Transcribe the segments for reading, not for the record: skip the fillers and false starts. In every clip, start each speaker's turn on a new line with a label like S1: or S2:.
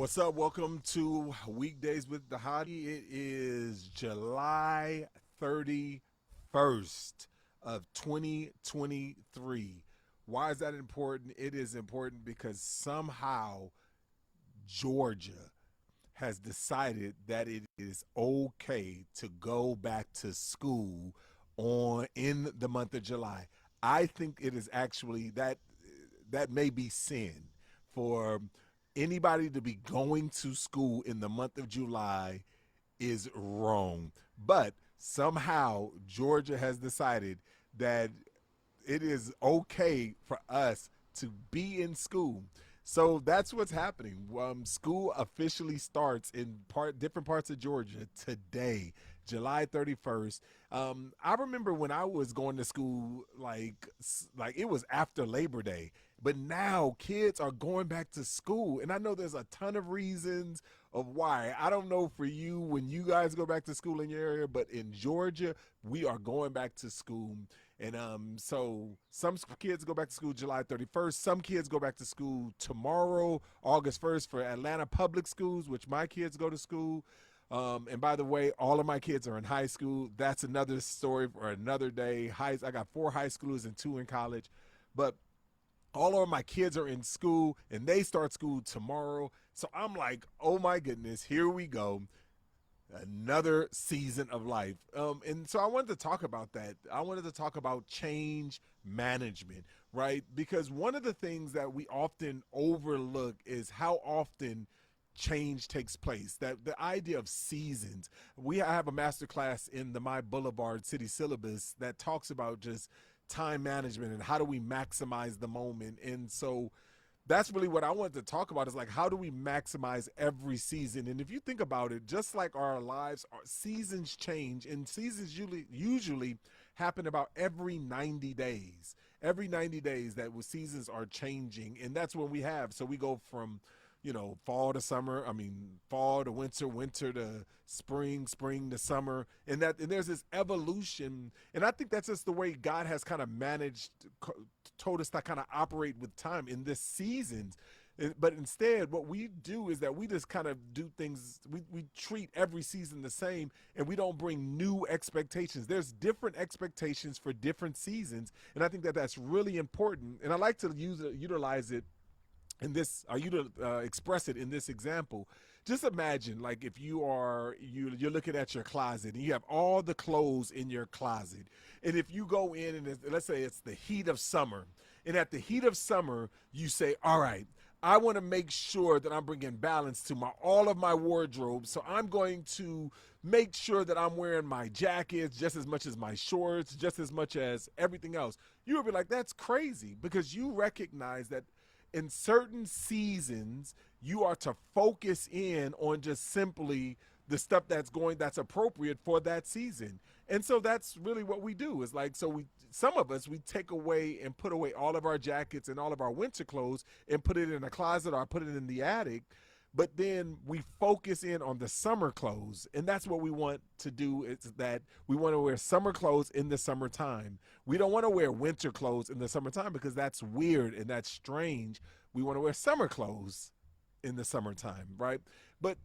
S1: What's up? Welcome to Weekdays with the Hottie. It is July 31st of 2023. Why is that important? It is important because somehow Georgia has decided that it is okay to go back to school on in the month of July. I think it is actually that may be sin for anybody to be going to school in the month of July is wrong. But somehow Georgia has decided that it is okay for us to be in school. So that's what's happening. School officially starts in different parts of Georgia today, July 31st. I remember when I was going to school, like it was after Labor Day, but now kids are going back to school, and I know there's a ton of reasons of why. I don't know for you when you guys go back to school in your area, but in Georgia, we are going back to school. And so some kids go back to school July 31st. Some kids go back to school tomorrow, August 1st, for Atlanta public schools, which my kids go to school. And by the way, all of my kids are in high school. That's another story for another day. I got 4 high schoolers and 2 in college. But all of my kids are in school and they start school tomorrow. So I'm like, oh my goodness, here we go, another season of life. And so I wanted to talk about that. I wanted to talk about change management, right? Because one of the things that we often overlook is how often change takes place. That the idea of seasons. We have a master class in the My Boulevard City syllabus that talks about just time management and how do we maximize the moment. And so that's really what I wanted to talk about is like how do we maximize every season. And if you think about it, just like our lives, our seasons change, and seasons usually happen about every 90 days. Every 90 days that seasons are changing, and that's when we have. So we go from fall to summer. I mean, fall to winter, winter to spring, spring to summer, and there's this evolution. And I think that's just the way God has kind of managed, told us to kind of operate with time in this seasons. But instead, what we do is that we just kind of do things, we treat every season the same, and we don't bring new expectations. There's different expectations for different seasons, and I think that that's really important. And I like to utilize it in this, you to express it in this example. Just imagine, like, if you're looking at your closet and you have all the clothes in your closet, and if you go in and let's say it's the heat of summer, and at the heat of summer you say, all right, I want to make sure that I'm bringing balance to my all of my wardrobe, so I'm going to make sure that I'm wearing my jackets just as much as my shorts, just as much as everything else. You would be like, that's crazy, because you recognize that in certain seasons you are to focus in on just simply the stuff that's appropriate for that season. And so that's really what we do is like, so we some of us, we take away and put away all of our jackets and all of our winter clothes and put it in a closet or put it in the attic, but then we focus in on the summer clothes. And that's what we want to do, is that we want to wear summer clothes in the summertime. We don't want to wear winter clothes in the summertime because that's weird and that's strange. We want to wear summer clothes in the summertime, right? But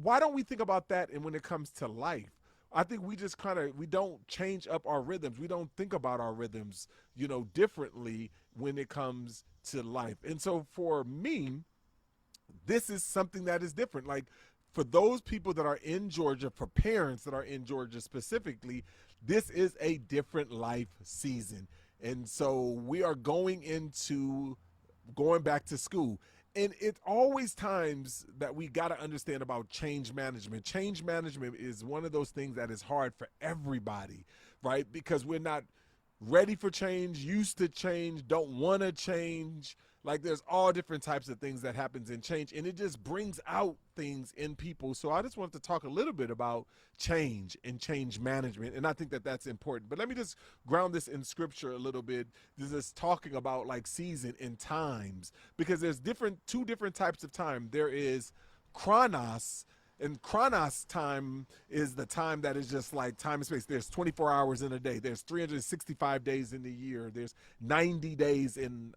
S1: why don't we think about that? And when it comes to life, I think we just we don't change up our rhythms. We don't think about our rhythms, differently when it comes to life. And so for me, this is something that is different. Like, for those people that are in Georgia, for parents that are in Georgia specifically, this is a different life season. And so we are going back to school. And it's always times that we got to understand about change management. Change management is one of those things that is hard for everybody, right? Because we're not ready for change, used to change, don't want to change. Like, there's all different types of things that happens in change, and it just brings out things in people. So I just wanted to talk a little bit about change and change management, and I think that that's important. But let me just ground this in scripture a little bit. This is talking about like season and times, because there's two different types of time. There is chronos, and chronos time is the time that is just like time and space. There's 24 hours in a day. There's 365 days in the year. There's 90 days in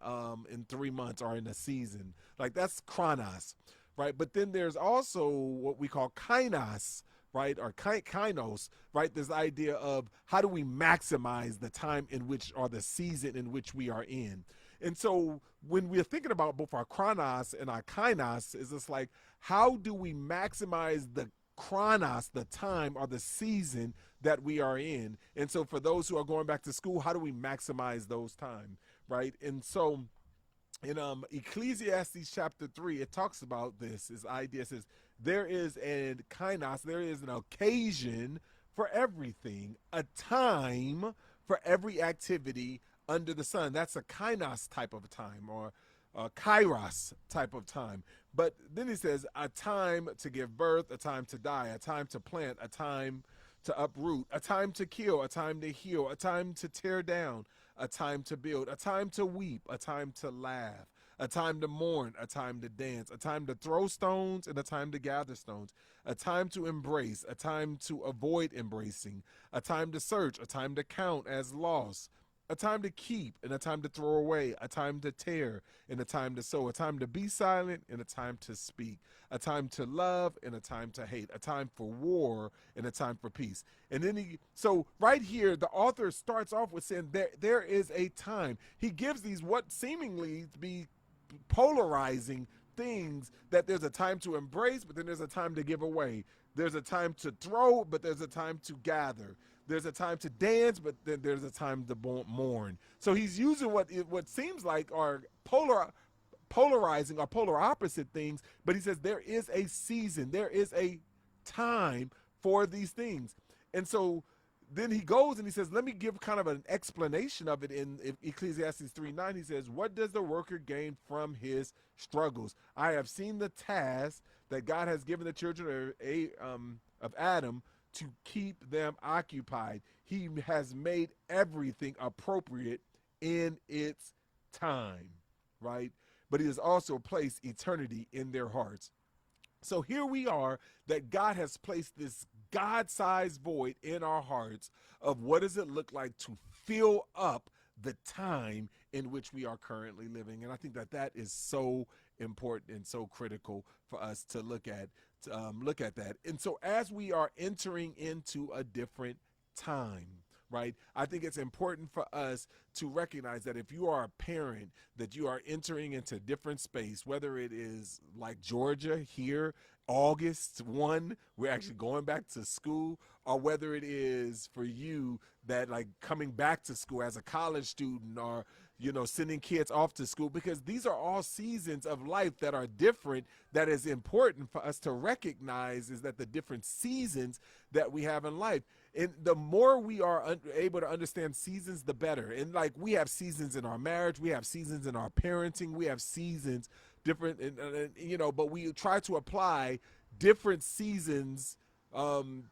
S1: 3 months or in a season. Like, that's chronos, right? But then there's also what we call kainos, right? Or kainos, right? This idea of how do we maximize the time in which, or the season in which we are in. And so when we're thinking about both our chronos and our kainos, is it's like, how do we maximize the chronos, the time or the season that we are in? And so for those who are going back to school, how do we maximize those time, right? And so in Ecclesiastes chapter 3, it talks about this idea. It says, there is an kainos, there is an occasion for everything, a time for every activity under the sun. That's a kainos type of time, or a kairos type of time. But then he says, a time to give birth, a time to die, a time to plant, a time to uproot, a time to kill, a time to heal, a time to tear down, a time to build, a time to weep, a time to laugh, a time to mourn, a time to dance, a time to throw stones, and a time to gather stones, a time to embrace, a time to avoid embracing, a time to search, a time to count as loss, a time to keep and a time to throw away, a time to tear and a time to sow, a time to be silent and a time to speak, a time to love and a time to hate, a time for war and a time for peace. And then so right here, the author starts off with saying there is a time. He gives these what seemingly to be polarizing things, that there's a time to embrace, but then there's a time to give away. There's a time to throw, but there's a time to gather. There's a time to dance, but then there's a time to mourn. So he's using what seems like are polarizing or polar opposite things, but he says there is a season, there is a time for these things. And so then he goes and he says, let me give kind of an explanation of it in Ecclesiastes 3:9. He says, what does the worker gain from his struggles? I have seen the task that God has given the children of Adam to keep them occupied. He has made everything appropriate in its time, right? But he has also placed eternity in their hearts. So here we are, that God has placed this God-sized void in our hearts of what does it look like to fill up the time in which we are currently living. And I think that is so important and so critical for us to look at that. And so as we are entering into a different time, right, I think it's important for us to recognize that if you are a parent, that you are entering into a different space, whether it is like Georgia here, August 1, we're actually going back to school, or whether it is for you that like coming back to school as a college student, or sending kids off to school, because these are all seasons of life that are different. That is important for us to recognize, is that the different seasons that we have in life. And the more we are able to understand seasons, the better. And like, we have seasons in our marriage, we have seasons in our parenting, we have seasons different, but we try to apply different seasons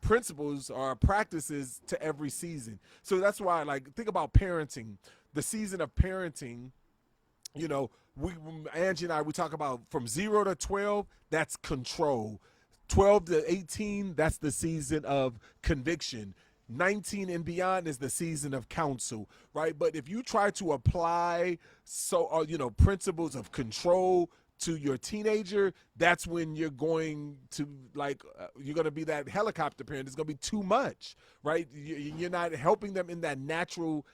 S1: principles or practices to every season. So that's why, like, think about parenting. The season of parenting, Angie and I, we talk about from 0 to 12, that's control. 12 to 18, that's the season of conviction. 19 and beyond is the season of counsel, right? But if you try to apply principles of control to your teenager, that's when you're going to you're going to be that helicopter parent. It's going to be too much, right? You're not helping them in that natural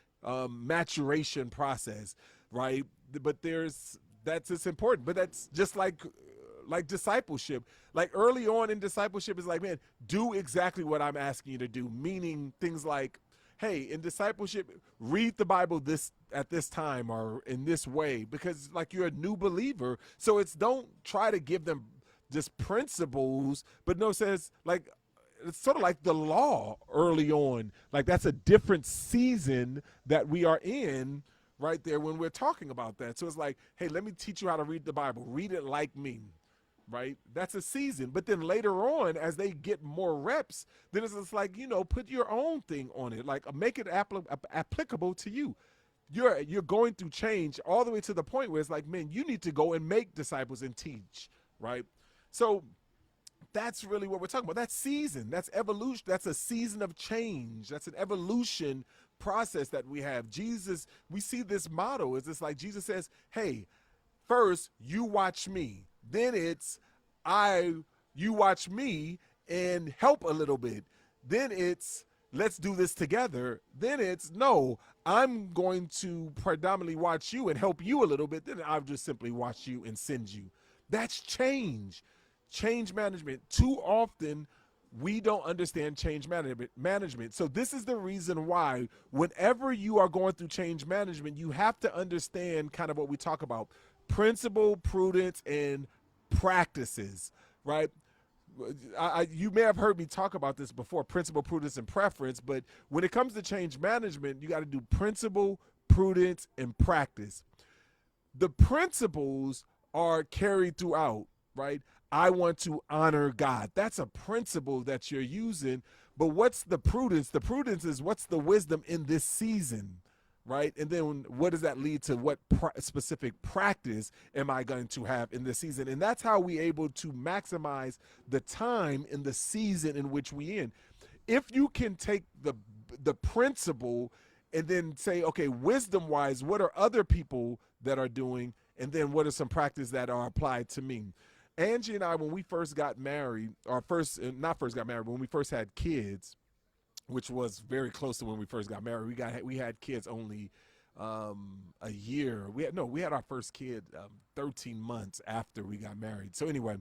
S1: maturation process, right? But that's just important. But that's just like discipleship. Like early on in discipleship is like, man, do exactly what I'm asking you to do. Meaning things like, hey, in discipleship, read the Bible at this time or in this way, because like you're a new believer. So don't try to give them just principles, but no, says like, it's sort of like the law early on. Like that's a different season that we are in right there when we're talking about that. So it's like, hey, let me teach you how to read the Bible. Read it like me, right? That's a season. But then later on, as they get more reps, then it's just like, put your own thing on it. Like make it applicable to you. You're going through change all the way to the point where it's like, man, you need to go and make disciples and teach, right? So that's really what we're talking about. That's season. That's evolution. That's a season of change. That's an evolution process that we have. Jesus, we see this model. It's just like Jesus says, hey, first you watch me. Then it's I you watch me and help a little bit. Then it's let's do this together. Then it's no, I'm going to predominantly watch you and help you a little bit. Then I'll just simply watch you and send you. That's change. Change management. Too often we don't understand change management. So this is the reason why whenever you are going through change management, you have to understand kind of what we talk about: principle, prudence, and practices, right? You may have heard me talk about this before: principle, prudence, and preference. But when it comes to change management, you got to do principle, prudence, and practice. The principles are carried throughout, right? I want to honor God. That's a principle that you're using. But what's the prudence? The prudence is what's the wisdom in this season, right? And then what does that lead to? What specific practice am I going to have in this season? And that's how we able to maximize the time in the season in which we in. If you can take the principle and then say, okay, wisdom wise, what are other people that are doing? And then what are some practices that are applied to me? Angie and I, when we first got married, or first, not first got married, when we first had kids, which was very close to when we first got married. We had kids only a year. We had our first kid 13 months after we got married. So anyway,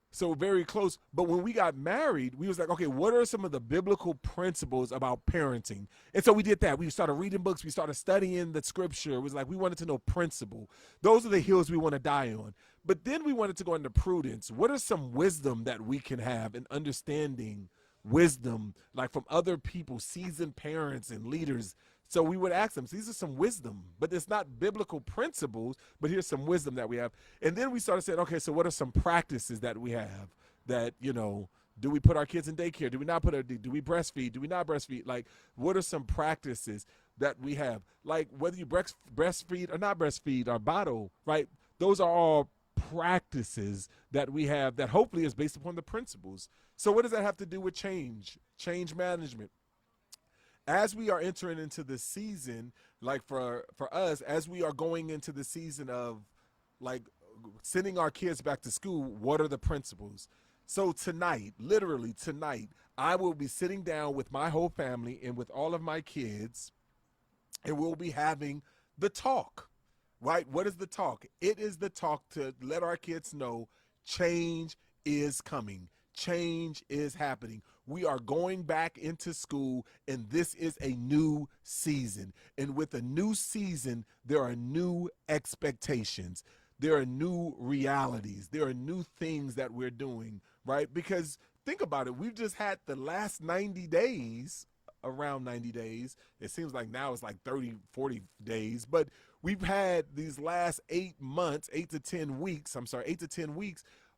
S1: so very close. But when we got married, we was like, okay, what are some of the biblical principles about parenting? And so we did that. We started reading books. We started studying the scripture. It was like we wanted to know principle. Those are the hills we want to die on. But then we wanted to go into prudence. What are some wisdom that we can have in understanding wisdom, like from other people, seasoned parents and leaders? So we would ask them, so these are some wisdom, but it's not biblical principles, but here's some wisdom that we have. And then we started saying, okay, so what are some practices that we have that, do we put our kids in daycare? Do we not do we breastfeed? Do we not breastfeed? Like, what are some practices that we have? Like whether you breastfeed or not breastfeed or bottle, right? Those are all practices that we have that hopefully is based upon the principles. So what does that have to do with change management? As we are entering into the season, like for us, as we are going into the season of like sending our kids back to school, what are the principles? So tonight, literally tonight, I will be sitting down with my whole family and with all of my kids, and we'll be having the talk, right? What is the talk? It is the talk to let our kids know change is coming. Change is happening. We are going back into school, and this is a new season. And with a new season, there are new expectations. There are new realities. There are new things that we're doing, right? Because think about it. We've just had the last 90 days, around 90 days. It seems like now it's like 30, 40 days. But we've had these last 8 months, 8 to 10 weeks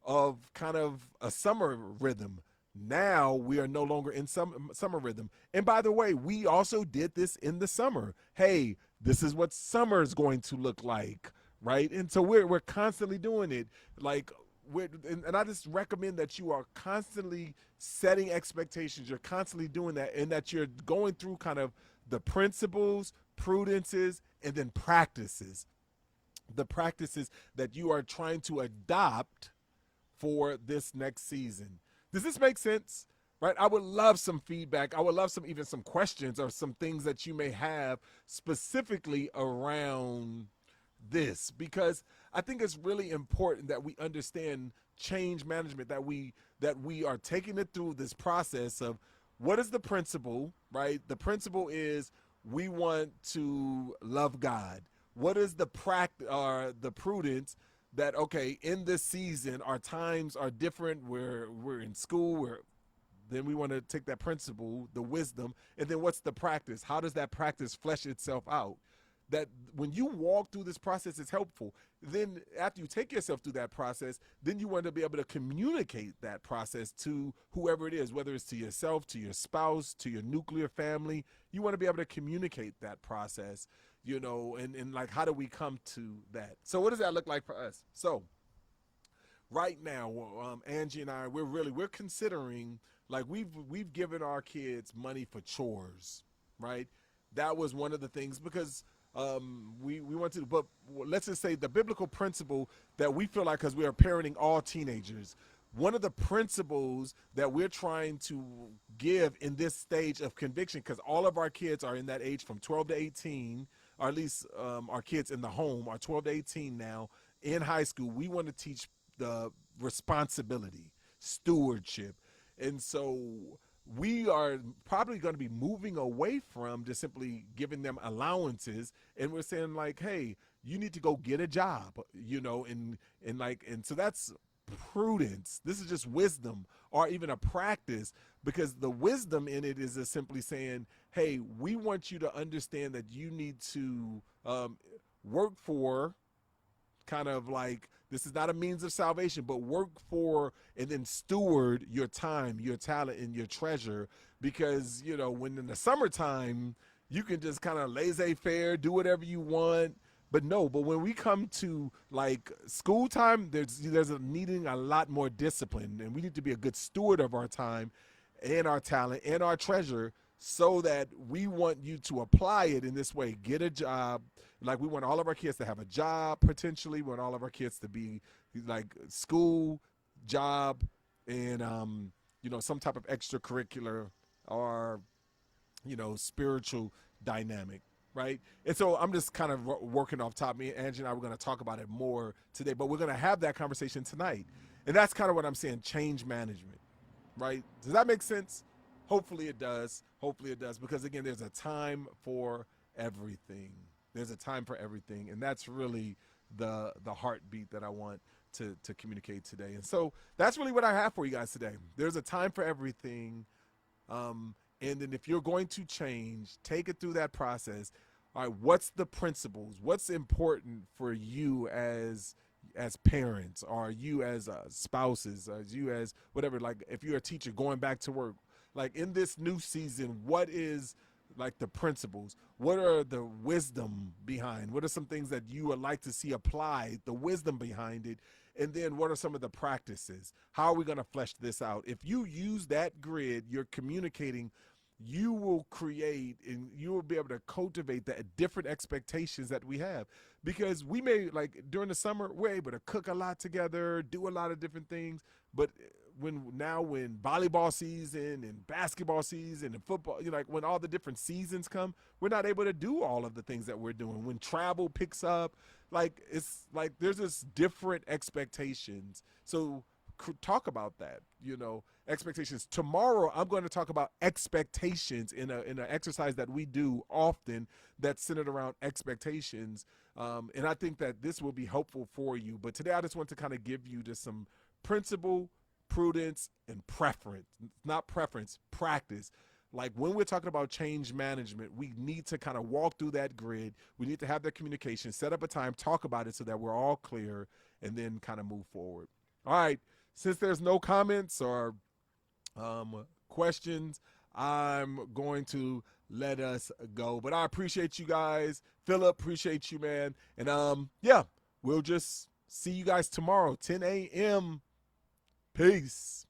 S1: of kind of a summer rhythm. Now we are no longer in some summer rhythm. And by the way, we also did this in the summer. Hey, this is what summer is going to look like, right? And so we're constantly doing it. Like and I just recommend that you are constantly setting expectations. You're constantly doing that, and that you're going through kind of the principles, prudences, and then practices. The practices that you are trying to adopt for this next season. Does this make sense? Right? I would love some feedback. I would love even some questions or some things that you may have specifically around this, because I think it's really important that we understand change management, that we are taking it through this process of what is the principle, right? The principle is we want to love God. What is the the prudence? That, okay, in this season, our times are different. We're in school. Then we want to take that principle, the wisdom, and then what's the practice? How does that practice flesh itself out? That when you walk through this process, it's helpful. Then after you take yourself through that process, then you want to be able to communicate that process to whoever it is, whether it's to yourself, to your spouse, to your nuclear family. You want to be able to communicate that process. And like, how do we come to that? So what does that look like for us? So right now, Angie and I, we're considering, like, we've given our kids money for chores, right? That was one of the things, because we want to, but let's just say the biblical principle that we feel like, because we are parenting all teenagers, one of the principles that we're trying to give in this stage of conviction, because all of our kids are in that age from 12 to 18, or at least our kids in the home are 12 to 18 now in high school. We want to teach the responsibility, stewardship. And so we are probably going to be moving away from just simply giving them allowances, and we're saying like, hey, you need to go get a job, and so that's prudence. This is just wisdom, or even a practice, because the wisdom in it is just simply saying, hey, we want you to understand that you need to work for, kind of like, this is not a means of salvation, but work for and then steward your time, your talent, and your treasure. Because, when in the summertime, you can just kind of laissez-faire, do whatever you want. But when we come to like school time, there's needing a lot more discipline, and we need to be a good steward of our time and our talent and our treasure, so that we want you to apply it in this way. Get a job. Like, we want all of our kids to have a job, potentially. We want all of our kids to be like school, job, and some type of extracurricular or spiritual dynamic, right? And so I'm just kind of working off top. Me and Angie and I were going to talk about it more today, but we're going to have that conversation tonight. And that's kind of what I'm saying, change management, right? Does that make sense? Hopefully it does. Hopefully it does. Because, again, there's a time for everything. There's a time for everything. And that's really the heartbeat that I want to communicate today. And so that's really what I have for you guys today. There's a time for everything. And then if you're going to change, take it through that process. All right, what's the principles? What's important for you as parents, or you as spouses, as you as whatever, like if you're a teacher going back to work, like in this new season, what is like the principles? What are the wisdom behind? What are some things that you would like to see applied, the wisdom behind it? And then what are some of the practices? How are we going to flesh this out? If you use that grid, you're communicating, you will create and you will be able to cultivate the different expectations that we have. Because we may, like during the summer, we're able to cook a lot together, do a lot of different things. But when volleyball season and basketball season and football, like when all the different seasons come, we're not able to do all of the things that we're doing. When travel picks up, like it's like there's this different expectations. So talk about that, expectations. Tomorrow, I'm going to talk about expectations in an exercise that we do often that's centered around expectations. And I think that this will be helpful for you. But today, I just want to kind of give you just some principle, prudence, and preference. Not preference, practice. Like when we're talking about change management, we need to kind of walk through that grid. We need to have that communication, set up a time, talk about it so that we're all clear, and then kind of move forward. All right. Since there's no comments or questions, I'm going to let us go. But I appreciate you guys. Philip, appreciate you, man. And we'll just see you guys tomorrow, 10 a.m. Peace.